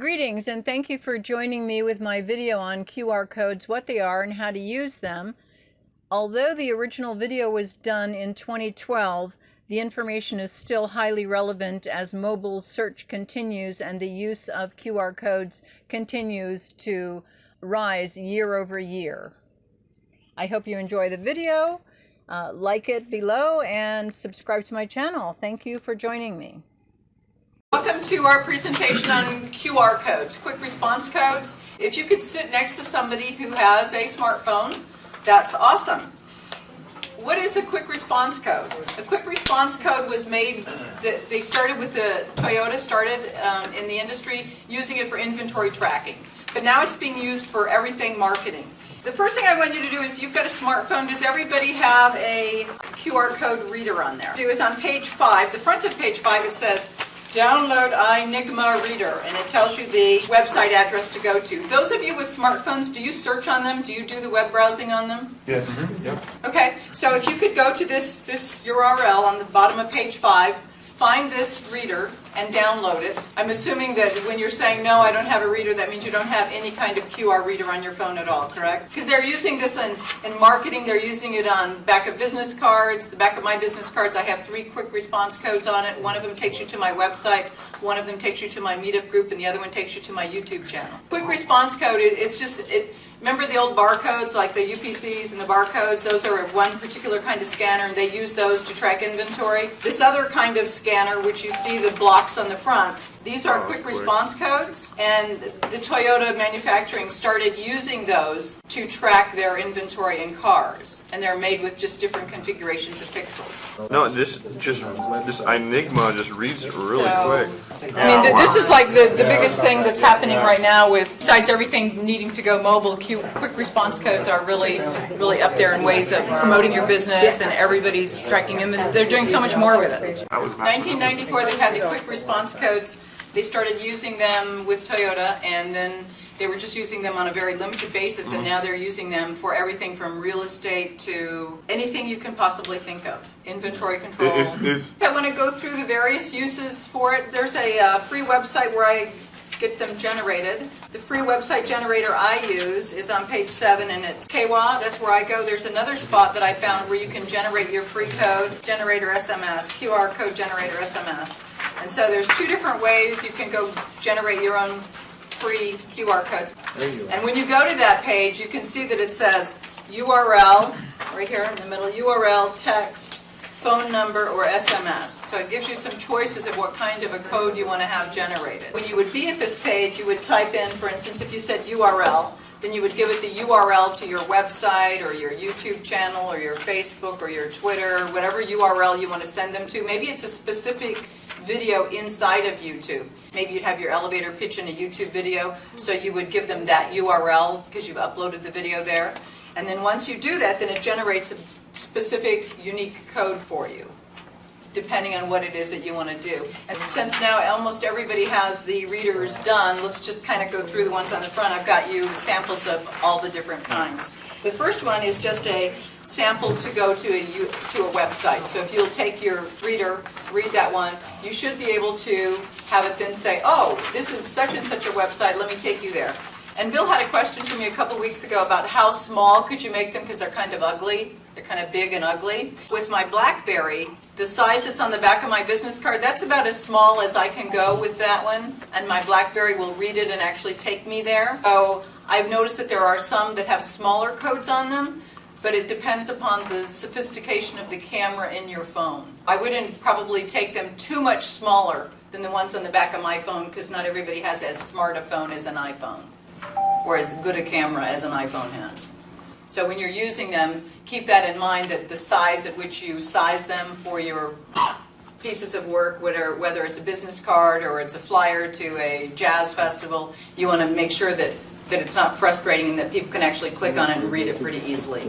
Greetings and thank you for joining me with my video on QR codes, what they are and how to use them. Although the original video was done in 2012, the information is still highly relevant as mobile search continues and the use of QR codes continues to rise year over year. I hope you enjoy the video. Like it below and subscribe to my channel. Thank you for joining me. Welcome to our presentation on QR codes, quick response codes. If you could sit next to somebody who has a smartphone, that's awesome. What is a quick response code? A quick response code was made, they started with Toyota started in the industry using it for inventory tracking. But now it's being used for everything marketing. The first thing I want you to do is, you've got a smartphone. Does everybody have a QR code reader on there? Do is on page 5, the front of page 5, it says, download iNigma Reader, and it tells you the website address to go to. Those of you with smartphones, do you search on them? Do you do the web browsing on them? Yes. Yep. Okay, so if you could go to this URL on the bottom of page 5, find this reader and download it. I'm assuming that when you're saying, no, I don't have a reader, that means you don't have any kind of QR reader on your phone at all, correct? Because they're using this in marketing. They're using it on back of business cards. The back of my business cards, I have 3 quick response codes on it. One of them takes you to my website, one of them takes you to my meetup group, and the other one takes you to my YouTube channel. Quick response code, remember the old barcodes, like the UPCs and the barcodes? Those are one particular kind of scanner, and they use those to track inventory. This other kind of scanner, which you see the blocks on the front, these are quick response codes, and the Toyota manufacturing started using those to track their inventory in cars, and they're made with just different configurations of pixels. No, this iNigma just reads really quick. I mean, this is like the biggest thing that's happening right now with, besides everything needing to go mobile, quick response codes are really up there in ways of promoting your business, and everybody's tracking them, and they're doing so much more with it. 1994, they had the quick response codes. They started using them with Toyota, and then they were just using them on a very limited basis, and now they're using them for everything from real estate to anything you can possibly think of. Inventory control. I want to go through the various uses for it. There's a free website where I get them generated. The free website generator I use is on page 7, and it's KWA. That's where I go. There's another spot that I found where you can generate your free code, generator SMS, QR code generator SMS. And so there's 2 different ways you can go generate your own free QR codes. And when you go to that page, you can see that it says URL, right here in the middle, URL, text, phone number, or SMS. So it gives you some choices of what kind of a code you want to have generated. When you would be at this page, you would type in, for instance, if you said URL, then you would give it the URL to your website or your YouTube channel or your Facebook or your Twitter, whatever URL you want to send them to. Maybe it's a specific video inside of YouTube. Maybe you'd have your elevator pitch in a YouTube video, so you would give them that URL because you've uploaded the video there. And then once you do that, then it generates a specific, unique code for you, depending on what it is that you want to do. And since now almost everybody has the readers done, let's just kind of go through the ones on the front. I've got you samples of all the different kinds. The first one is just a sample to go to a website. So if you'll take your reader, read that one, you should be able to have it then say, oh, this is such and such a website, let me take you there. And Bill had a question for me a couple weeks ago about how small could you make them, because they're kind of ugly. They're kind of big and ugly. With my BlackBerry, the size that's on the back of my business card, that's about as small as I can go with that one. And my BlackBerry will read it and actually take me there. So I've noticed that there are some that have smaller codes on them, but it depends upon the sophistication of the camera in your phone. I wouldn't probably take them too much smaller than the ones on the back of my phone, because not everybody has as smart a phone as an iPhone, or as good a camera as an iPhone has. So when you're using them, keep that in mind, that the size at which you size them for your pieces of work, whether it's a business card or it's a flyer to a jazz festival, you want to make sure that it's not frustrating and that people can actually click on it and read it pretty easily.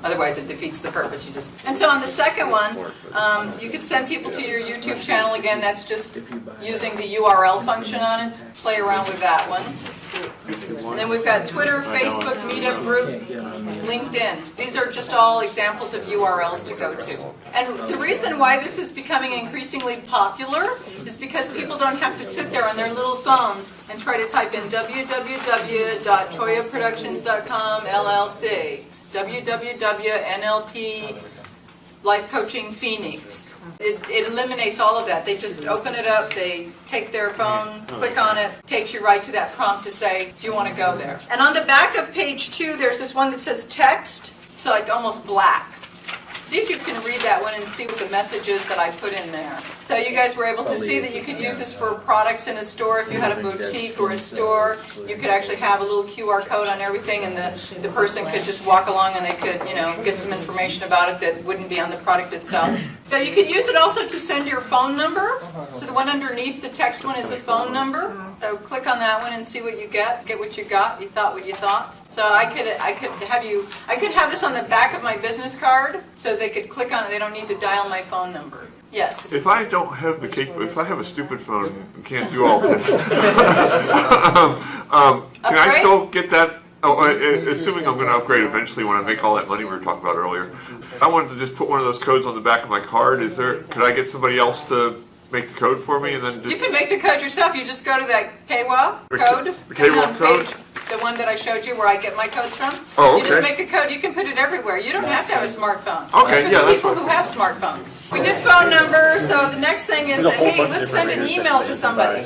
Otherwise it defeats the purpose. And so on the second one, you could send people to your YouTube channel. Again, that's just using the URL function on it. Play around with that one. And then we've got Twitter, Facebook, Meetup Group, LinkedIn. These are just all examples of URLs to go to. And the reason why this is becoming increasingly popular is because people don't have to sit there on their little phones and try to type in www.choyaproductions.com LLC, www.NLP Life Coaching Phoenix. It eliminates all of that. They just open it up, they take their phone, click on it, takes you right to that prompt to say, do you want to go there? And on the back of page 2, there's this one that says text. It's like almost black. See if you can read that one and see what the message is that I put in there. So you guys were able to see that you could use this for products in a store. If you had a boutique or a store, you could actually have a little QR code on everything, and the person could just walk along and they could, get some information about it that wouldn't be on the product itself. So you could use it also to send your phone number. So the one underneath the text one is a phone number. So click on that one and see what you get. Get what you got. You thought what you thought. So I could have this on the back of my business card, so they could click on it. They don't need to dial my phone number. Yes. If I don't have the if I have a stupid phone and can't do all this, can I still get that? Assuming I'm going to upgrade eventually when I make all that money we were talking about earlier. I wanted to just put one of those codes on the back of my card. Could I get somebody else to make the code for me and then just... You can make the code yourself. You just go to that KWA code. The KWA code? The one that I showed you where I get my codes from. Oh, okay. You just make a code. You can put it everywhere. You don't have to have a smartphone. Okay, it's for the people who have smartphones. We did phone number, so the next thing is, hey, let's send an email to somebody.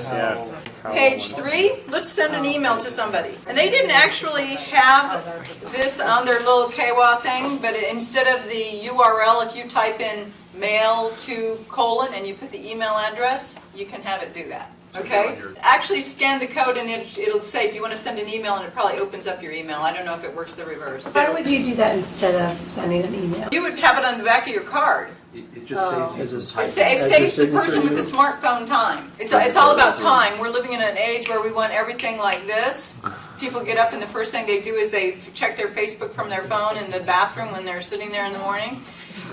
Page 3, let's send an email to somebody. And they didn't actually have this on their little KWA thing, but instead of the URL, if you type in mail to : and you put the email address, you can have it do that. Okay? Actually scan the code and it'll say, do you want to send an email? And it probably opens up your email. I don't know if it works the reverse. Why would you do that instead of sending an email? You would have it on the back of your card. It just saves as a It saves the person with the smartphone time. It's all about time. We're living in an age where we want everything like this. People get up and the first thing they do is they check their Facebook from their phone in the bathroom when they're sitting there in the morning.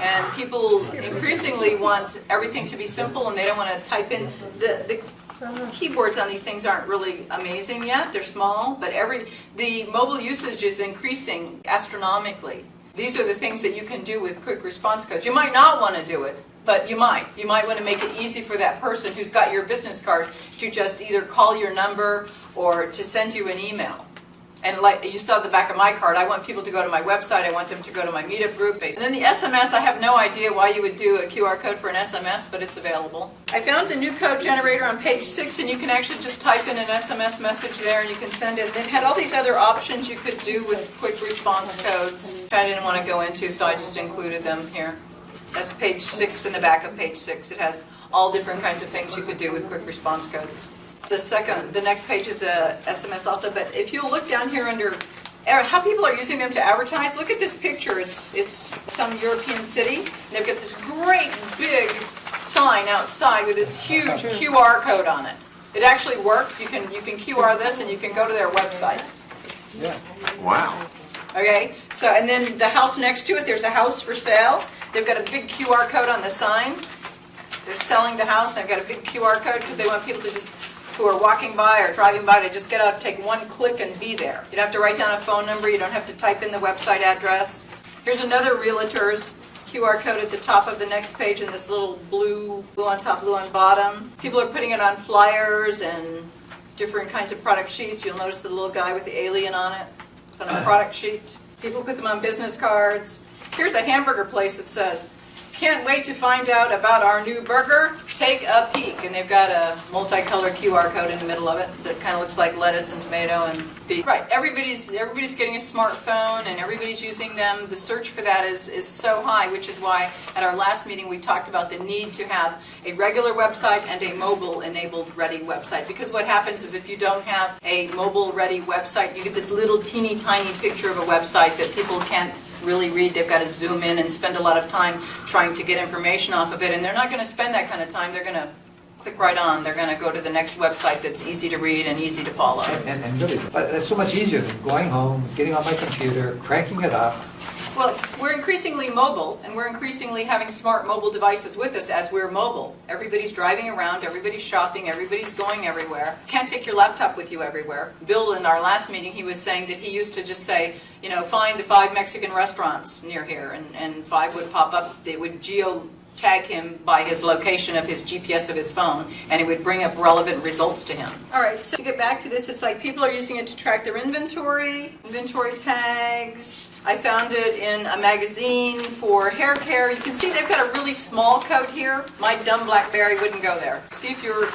And people increasingly want everything to be simple, and they don't want to type in. The keyboards on these things aren't really amazing yet. They're small, but the mobile usage is increasing astronomically. These are the things that you can do with quick response codes. You might not want to do it, but you might. You might want to make it easy for that person who's got your business card to just either call your number or to send you an email. And like you saw the back of my card, I want people to go to my website, I want them to go to my meetup group. And then the SMS, I have no idea why you would do a QR code for an SMS, but it's available. I found the new code generator on page 6, and you can actually just type in an SMS message there and you can send it. And it had all these other options you could do with quick response codes, which I didn't want to go into, so I just included them here. That's page 6 in the back of page 6. It has all different kinds of things you could do with quick response codes. The next page is a SMS also, but if you'll look down here under how people are using them to advertise, look at this picture. It's some European city, and they've got this great big sign outside with this huge QR code on it. It actually works. You can QR this, and you can go to their website. Yeah. Wow. Okay, so and then the house next to it, there's a house for sale. They've got a big QR code on the sign. They're selling the house, and they've got a big QR code because they want people to just, who are walking by or driving by, to just get out, take one click and be there. You don't have to write down a phone number. You don't have to type in the website address. Here's another realtor's QR code at the top of the next page in this little blue on top, blue on bottom. People are putting it on flyers and different kinds of product sheets. You'll notice the little guy with the alien on it. It's on a product sheet. People put them on business cards. Here's a hamburger place that says, "Can't wait to find out about our new burger. Take a peek." And they've got a multicolored QR code in the middle of it that kind of looks like lettuce and tomato and beef. Right, everybody's getting a smartphone and everybody's using them. The search for that is so high, which is why at our last meeting we talked about the need to have a regular website and a mobile-enabled ready website. Because what happens is if you don't have a mobile-ready website, you get this little teeny tiny picture of a website that people can't really read. They've got to zoom in and spend a lot of time trying to get information off of it, and they're not going to spend that kind of time. They're going to click right on. They're going to go to the next website that's easy to read and easy to follow. And really, but it's so much easier than going home, getting on my computer, cranking it up. Well, we're increasing increasingly mobile, and we're increasingly having smart mobile devices with us as we're mobile. Everybody's driving around, everybody's shopping, everybody's going everywhere. Can't take your laptop with you everywhere. Bill, in our last meeting, he was saying that he used to just say, you know, find the 5 Mexican restaurants near here, and 5 would pop up. They would tag him by his location of his GPS of his phone, and it would bring up relevant results to him. All right, so to get back to this, it's like people are using it to track their inventory tags. I found it in a magazine for hair care. You can see they've got a really small code here. My dumb BlackBerry wouldn't go there. See if your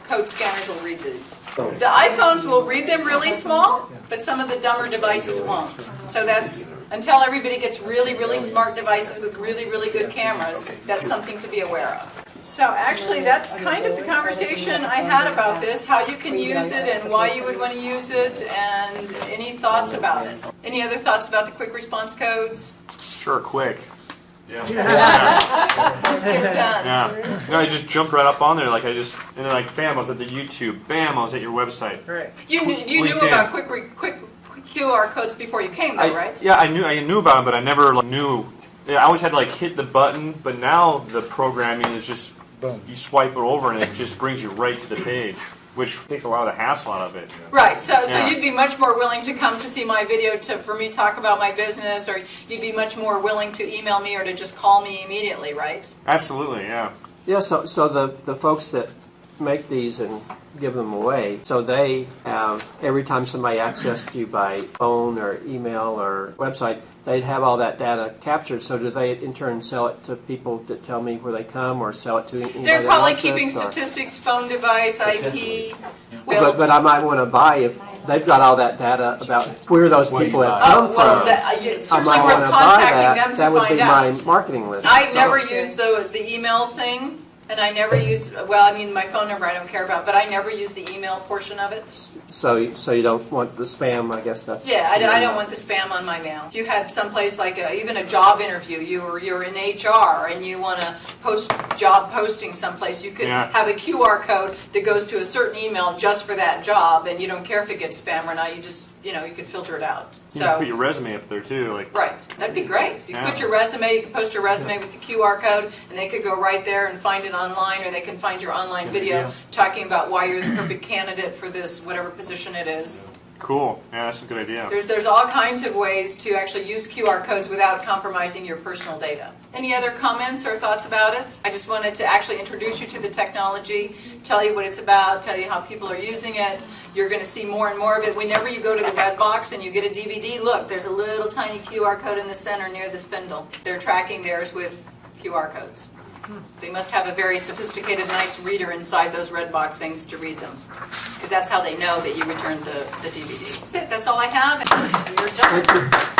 code scanners will read these. The iPhones will read them really small, but some of the dumber devices won't. So that's, until everybody gets really, really smart devices with really, really good cameras, that's something to be aware of. So actually, that's kind of the conversation I had about this, how you can use it and why you would want to use it, and any thoughts about it. Any other thoughts about the quick response codes? Sure, quick. Let's get it done. Yeah. No, I just jumped right up on there. Like and then like, bam, I was at the YouTube. Bam, I was at your website. Right. You knew about quick QR codes before you came, though, right? Yeah, I knew about them, but I never knew. Yeah, I always had to hit the button, but now the programming is just you swipe it over and it just brings you right to the page, which takes a lot of the hassle out of it. Right. So you'd be much more willing to come to see my video for me talk about my business, or you'd be much more willing to email me or to just call me immediately, right? Absolutely, yeah. Yeah, so the folks that make these and give them away, so they have, every time somebody accessed you by phone or email or website, they'd have all that data captured. So do they in turn sell it to people that tell me where they come, or sell it to anybody They're that probably wants keeping it, or- statistics, phone device, IP. But I might want to buy if they've got all that data about where those people have come from. Certainly I might worth want to buy contacting them that. to That would find be out. my marketing list. I never use the email thing, and I never use, well, I mean, my phone number I don't care about, but I never use the email portion of it. So you don't want the spam, I guess that's... Yeah, I don't want the spam on my mail. If you had someplace like even a job interview, you're in HR and you want to post job posting someplace, you could have a QR code that goes to a certain email just for that job, and you don't care if it gets spam or not. You just, you can filter it out. You can put your resume up there too. Right, that'd be great. You can put your resume, you can post your resume with the QR code, and they could go right there and find it online, or they can find your online video talking about why you're the perfect candidate for this, whatever position it is. Cool. Yeah, that's a good idea. There's all kinds of ways to actually use QR codes without compromising your personal data. Any other comments or thoughts about it? I just wanted to actually introduce you to the technology, tell you what it's about, tell you how people are using it. You're going to see more and more of it. Whenever you go to the red box and you get a DVD, look, there's a little tiny QR code in the center near the spindle. They're tracking theirs with QR codes. They must have a very sophisticated, nice reader inside those red box things to read them, because that's how they know that you returned the DVD. That's all I have, and you're done. Thank you.